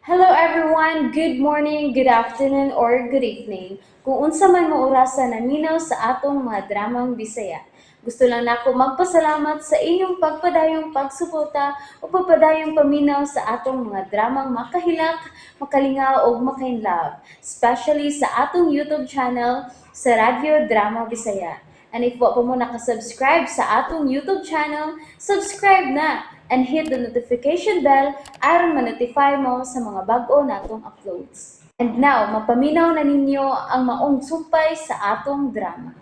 Hello everyone, good morning, good afternoon, or good evening. Kung unsa man mo orasan naminaw sa atong mga dramang Bisaya. Gusto lang nako magpasalamat sa inyong pagpadayong pagsuporta o pagpadayong paminaw sa atong mga dramang makahilak, makalingaw o makainlove, especially sa atong YouTube channel sa Radyo Drama Bisaya. And if wa pa mo nakasubscribe sa atong YouTube channel, subscribe na and hit the notification bell aron ma-notify mo sa mga bag-o natong uploads. And now, mapaminaw na ninyo ang maong sumpay sa atong drama.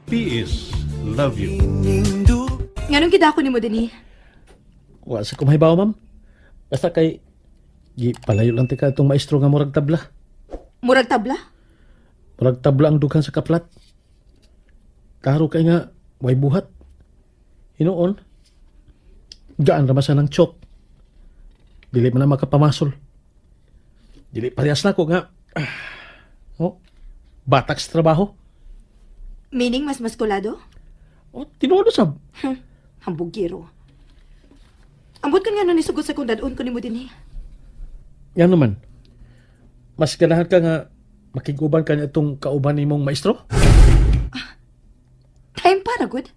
P.S. Love you. Nganong gidako nimo dinhi? Wa sa kumahibaw, ma'am. Basta kay palayo lang tika itong maestro nga murag tabla. Murag tabla? Murag tabla ang dughan sa kaplat. Karo kay nga, way buhat. Hinoon, gaan ramasan ng chok. Dili man na makapamasol. Dili parehas na ko nga. Batak sa trabaho. Meaning mas maskulado? Tinuod sab. Hambugiro. Ambot kan nga nun isugot sa kung dadon ko nimo dinhi. Yan naman. Mas ganahan ka nga makiguban ka niya itong kauban ni mong maestro? Time para good.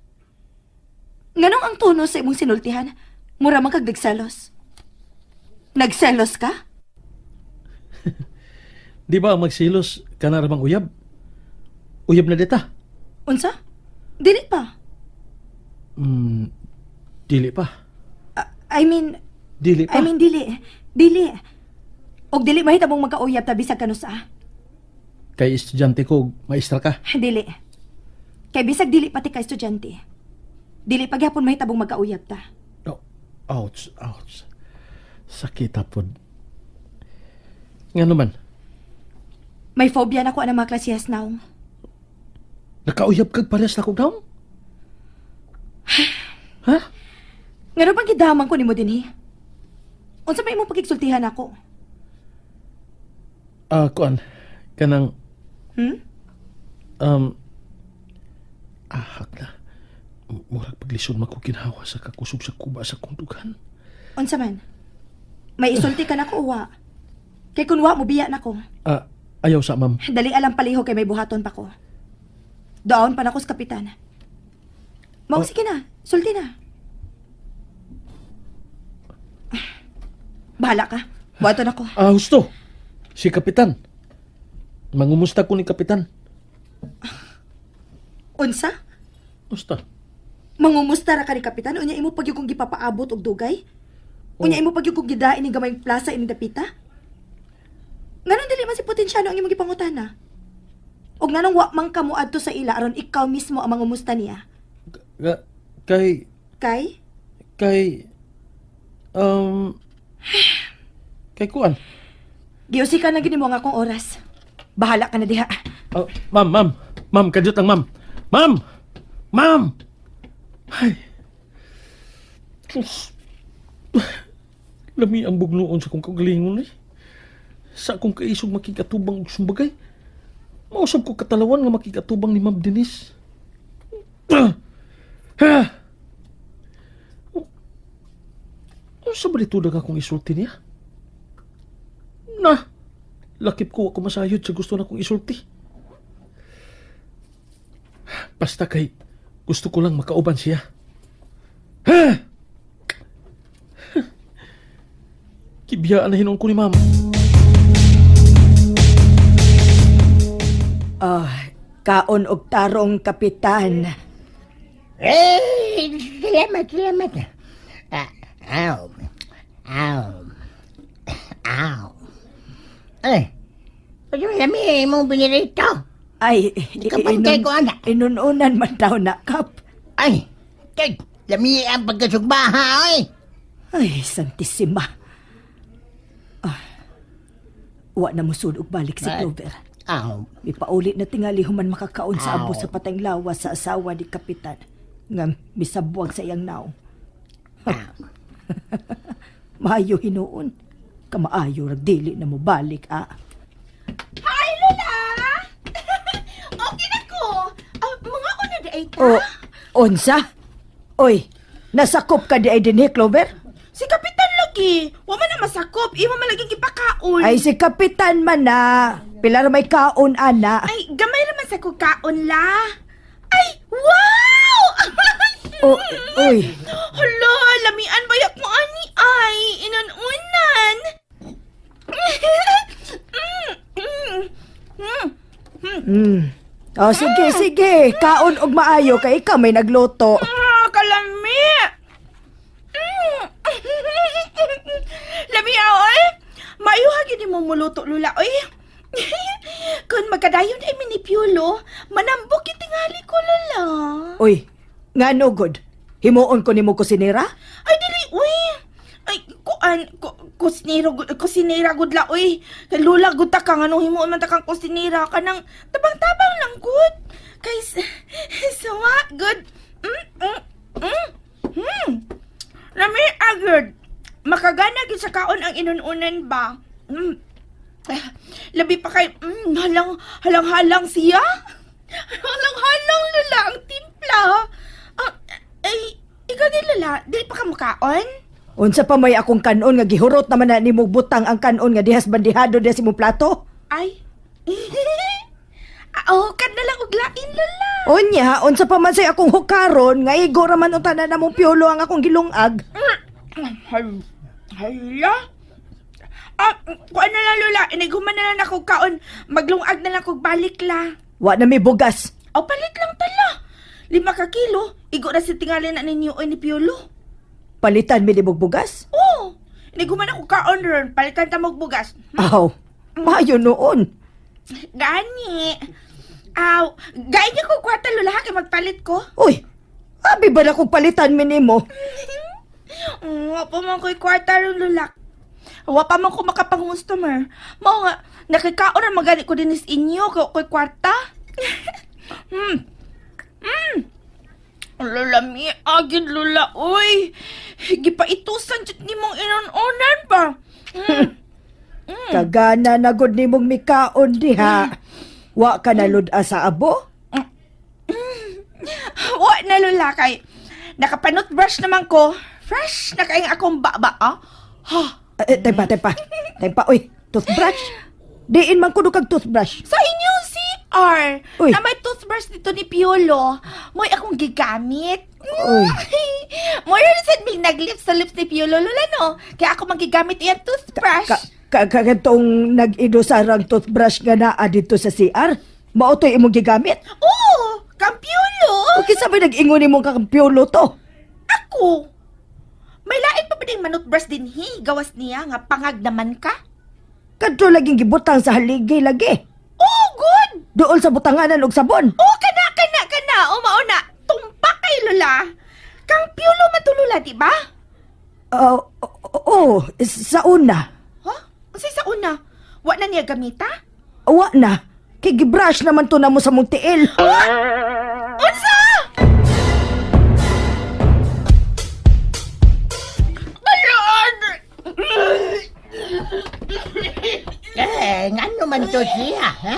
Nganong ang tono sa imong sinultihan? Mura man kag nagselos. Nagselos ka? Di ba ang magsilos ka na ramang uyab? Uyab na dita? Unsa? Dili pa. Dili pa. I mean, Dili pa. dili. Dili. Og dili mahitabong magkauyab ta bisag kanusa. Kay estudyante ko, maestra ka. Dili. Kay bisag dili pati ka estudyante. Dili pagyapon mahitabong magkauyab ta. Oh, ouch. Sakit hapon. Nga naman, May phobia na ko ang mga klasihas naong. nakauyab kag parehas na kong daw? Ha? Nga bang gidaman ko nimo dinhi? Unsa may imong pagigsultihan ako? Kuan, kanang, Hmm? ahak na. Murag paglisod makukinhawa sa kakusog sa kuba sa kundugan. Unsa man? May isulti ka na ko uwa. Kay kun wa mo biya na ko. Ayaw sa ma'am. Dali alam paliho kay may buhaton pa ko. Doon pa na ko sa kapitan. Mao sige na, sulti na. Bahala ka. Buhaton ako. Husto. Si Kapitan. Mangumusta ko ni Kapitan. Unsa? Gusto. Mangumusta ra ka ni kapitan unya imo pagyud kong gipapaabot og dugay? Unya imo pagyud kong gidain ni gamayng plaza ini dapita? Nganong dili man si potensyano ang imong gipangutana? Og nganong wa man ka moadto sa ila aron ikaw mismo ang mangumusta niya? Kay, Kay kay kuan. giusi ka na gini mo nga akong oras. Bahala ka na diha. Ma'am, kadyot lang, ma'am. Ma'am! Ay. Lami ang bugnoon sa kong kagalingon eh. Sa akong kaisog makikatubang og sumbagay. Mausap ko katalawan nga makikatubang ni Ma'am Denise. Ano sa balitudag akong isulti niya? Lakip ko ako masayod sa gusto na kong isulti. Basta kay gusto ko lang makauban siya. Kibiyaan na hinon ko ni Ma'am. Kaon og tarong kapitan. Salamat. Ow. Ay, ano lami mong binirito? Ay, Kapantay ko, anak. inununan man daw na kap. Ay, kay, lami ang pagkasugbaha, oy. Ay, santisima. Wa na musud og balik si Clover. Ow. Ipaulit na tingali human makakaon sa abo Aw. sa patayng lawas sa asawa ni Kapitan. Nga misabwag sa iyang naw. Maayo hinuon. Kamaayo ragdili na mo balik, Hi, Lola! Okay na ko! Mga ko na daay ka? Onsa? Oy, nasakop ka di ay din Clover? Si Kapitan Log lagi. Wa man na masakop. Imo man laging ipakaon. Ay, si kapitan man na. Pilar may kaon, ana. Ay, gamay naman sa kukaon la. Ay, wow! O, uy. Hala, lamian bayak mo ani ay. Inununan. O, sige, sige. Kaon og maayo kay ikaw may nagluto. Kalami. Lami oy. Mayuha gid mo muluto lula oy. Kung magkadayon ay minipiulo, manambok yung tingali ko lula. Uy, nga no good. Himuon ko nimo kusinira? Ay, dili, uy. Ay, kusinira gud la, uy. Kay lula gud ta kang anong himuon man ta kang kusinira ka nang tabang-tabang lang gud. Kay, sawa, good. Lami, agad. Makagana gid sa kaon ang inununan ba? Labi pa kay, halang-halang siya. Halang-halang lula ang timpla. Ay, ikaw din lala, dili pa ka makaon? Unsa pa may akong kanon nga gihurot naman na nimo butang ang kanon nga dihas bandihado diha sa imong plato? Ay. Kad na lang og lain lala. Unya, unsa pa man say akong hukaron nga igo ra man unta na namong piolo ang akong gilungag. Hala? Kuan na lang lula, iniguman na lang ako kaon. Maglungag na lang kog balik la. Wa na may bugas. Palit lang tala. 5 ka kilo, igo na si tingali na ninyo o ni Piolo. Palitan mi nimo bugas? Oo, iniguman ako kaon ron, palitan ta mog bugas. Aw, maayo noon. Gani. Gaya niyo ko kwarta lula ha, kay magpalit ko. Uy, abi ba na kong palitan mi nimo? Wa pa man ko'y kwarta ron lula. Wa pa man ko makapang-customer. Mao nga, nakikaon na magani ko din is inyo, ko'y kwarta. Lula mi, agin lula, uy. Gipaitusan jud nimong inon-onan ba? Kagana na gud nimong mikaon diha. Wa ka na luda sa abo? Wa na lula kay. Nakapanot brush naman ko. Fresh na kayong akong baba, ah. Ha? Tempa, uy, toothbrush. Diin man kuno kag toothbrush. Sa inyo, CR. Uy. Na may toothbrush dito ni Piolo. Mo'y akong gigamit. Uy. Mo'y rin may naglips sa lips ni Piolo, lula, no? Kaya ako magigamit iyang toothbrush. Kagatong nag-idosarang toothbrush nga naa dito sa CR. Mao to'y imong gigamit. Oo, kang Piolo. O kinsa ba nag-ingon nimong kakampiolo to? Ako. May lain pa ba ding manutbrush din gawas niya nga pangag naman ka? Kadto laging gibutang sa haligi lagi. Oh, good! Dool sa butanganan og sabon. Oh, kana. Umauna, tumpak kay Lola. Kang Piolo matulula, di ba? Sa una. Huh? Kasi sa una, wa na niya gamita? Wa na. Kay gibrush naman to na mo sa mong tiil. Unsa? Nga naman to siya, ha?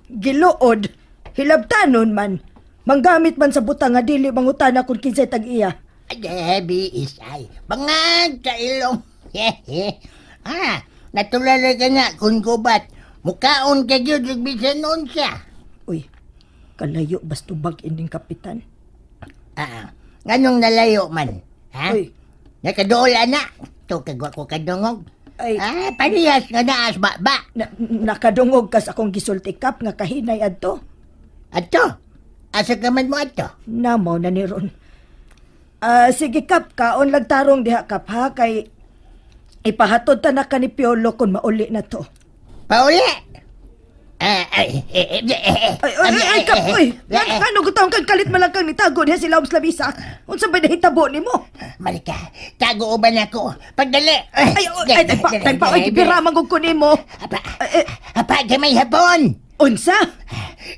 Giluod. Hilabtanon man. Manggamit man sa butang nga dili mangutana kung kinsay tag-iya. Debbie isay. Bangag ka ilong. Natulala ka nga kung gubat. Mukaon ka yun, nagbisan noon siya. Uy, kalayo bastubag ining kapitan. Nganong nalayo man, ha? Uy. Nakadola na. Ito kagwa ko kadungog. Ay, Parehas nga naas ba? nakadungog kas akong gisultikap nga kahinay adto. Ato? Asa ka man mo ato? Namaw na ni Ron. Sige kap, kaon lang tarong diha kap ha, kay ipahatod ta na ka ni Piolo kung mauli na to. Pauli! Ay, kap, uy! Ano gutong kang kalit malangkang nitago diha sila labisa? Unsa ba nahitabo ni mo? Malika, tago uban ako. Pagdali! Tempa, uy, gibiramang kong kunin mo. Apa, gamay hapon! Unsa?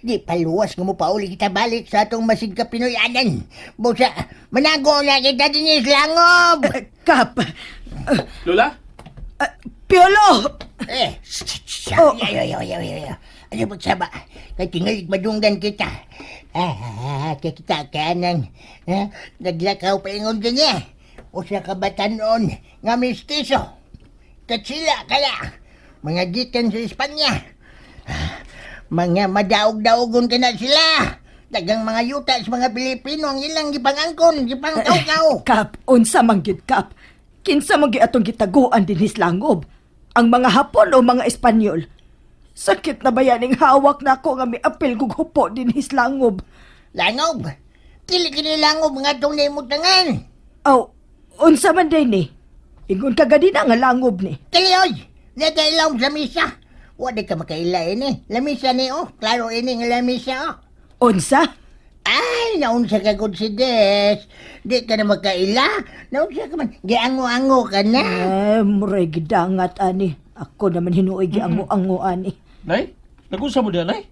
Di paluwas nga mo pauli kita balik sa atong masid ka Pinoyanan. Busa, manago na kita din islangob! Kap, Lola? Piolo! Oh. Ano ba saba? Kaya tingalig madunggan kita. Kaya kita ka nang naglakaw pa ingon ka niya. usa ka batanon nga mistiso. Katsila kaya, mga gikan sa Espanya. Mga madaog-daogon ka na sila. Dagang mga yuta sa mga Pilipino ang ilang gipangangkon, gipangkaw-kaw. Kap, unsa man gyud kap. Kinsa man gyud atong gitaguan dinhis langob. Ang mga Hapon o mga Espanyol. Sakit na ba yan ang hawak na ako nga miapil kong hupo dinhis langob. Langob, dili kini langob nga itong naimutangan. Aw, unsa man din ni? Ingon ka gadi na nga langob ni. Kalioy, nadailaw sa misa. Wala ka makaila ini. Lamisa ni klaro ini nga lamisa Unsa? Ay, naunsa ka good si Des. Di ka na makaila. Naunsa ka man. Giango-ango ka na. Muray gidangat ani. Ako naman hinuoy giango-ango ani. Nay, nagunsa mo diyan, nay?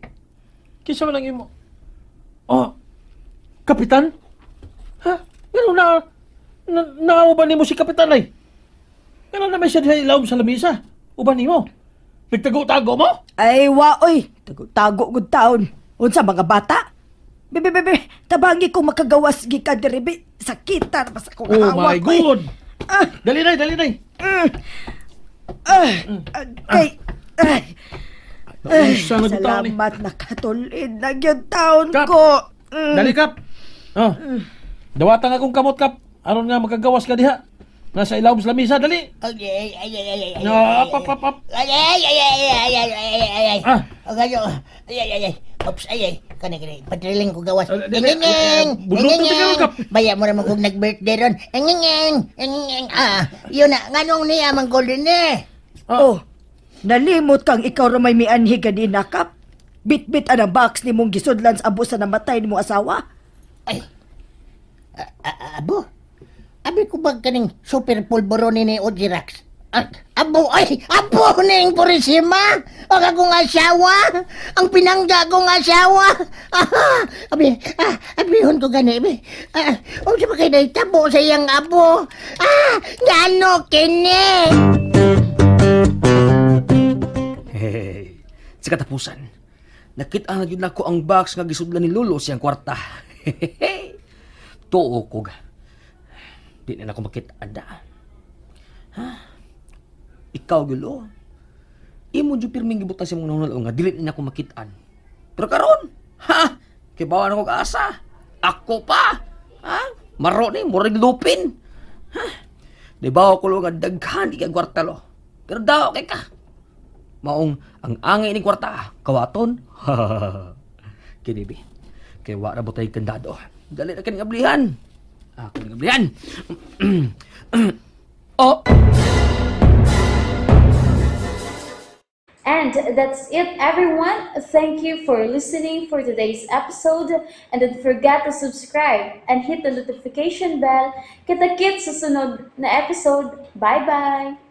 Kinsa man ang imo? Oh, kapitan? Ha? Ano nauban nimo si kapitan, nay? Ano naman siya sa ilawom sa lamisa? Uban nimo? Nagtago-tago mo? Ay, waoy. Tago gud taon. Unsa mga bata? Bebe, tabangi ko makagawas gikan diri be. Sakitan basta ko Oh hawak my ko, eh. God! Ah, Dali, nay, dali, nay! Kay, Nausa na gutaw ni. salamat nakatulid na gyud taon Kap! ko. Dali, Kap! Oh, dawatan akong kamot, Kap. Aron nga magagawas ka diha. Nasa ilawom sa lamisa, dali! Ay. No, up. Ay. Ah. Agayo. Ay. Oops, ay. Kani. Patriling ko gawas. Dali, Engeng. buluto ka kayo, Kap. Baya mo naman kung nag-birthday ron. Engeng. Yun na. Nganong niya mang golden eh. Oh, nalimot kang ikaw ra may mianhi gadi nakap. Bit-bit ang box ni mong gisudlan sa abo sa namatay ni mong asawa. Ay. Abo. Abi ko bag kaning super pulboroni ni Ojirax. Abo ning Purisima. O akong asawa. Ang pinangga kong asawa. Abihon ko gani. O siya pa kayo na itabo sa iyang abo. Gano kini. Hey, sa katapusan, nakita na yun ako ang box nga gisudlan ni Lolo siyang kwarta. Tuo ko ga. Di na ako makita ada. Ha? Ikaw, Gulo. Imo dyan pirming gibutas yung mga nunalo nga, dilit na ako makitaan. Pero karon, ha? Kibawa na ko kaasa. Ako pa. Ha? Maro ni, murag lupin. Ha? Di ba ako nga daghan di ka kwarta lo. Pero daw kay ka. Maong ang angay ni kwarta, kawaton. Kinibi. Kaya wala butay kandado. Dali na kanyang ablihan. Ako ng ablihan. Oh! And that's it, everyone. Thank you for listening for today's episode. And don't forget to subscribe and hit the notification bell. Kita-kit sa sunod na episode. Bye-bye!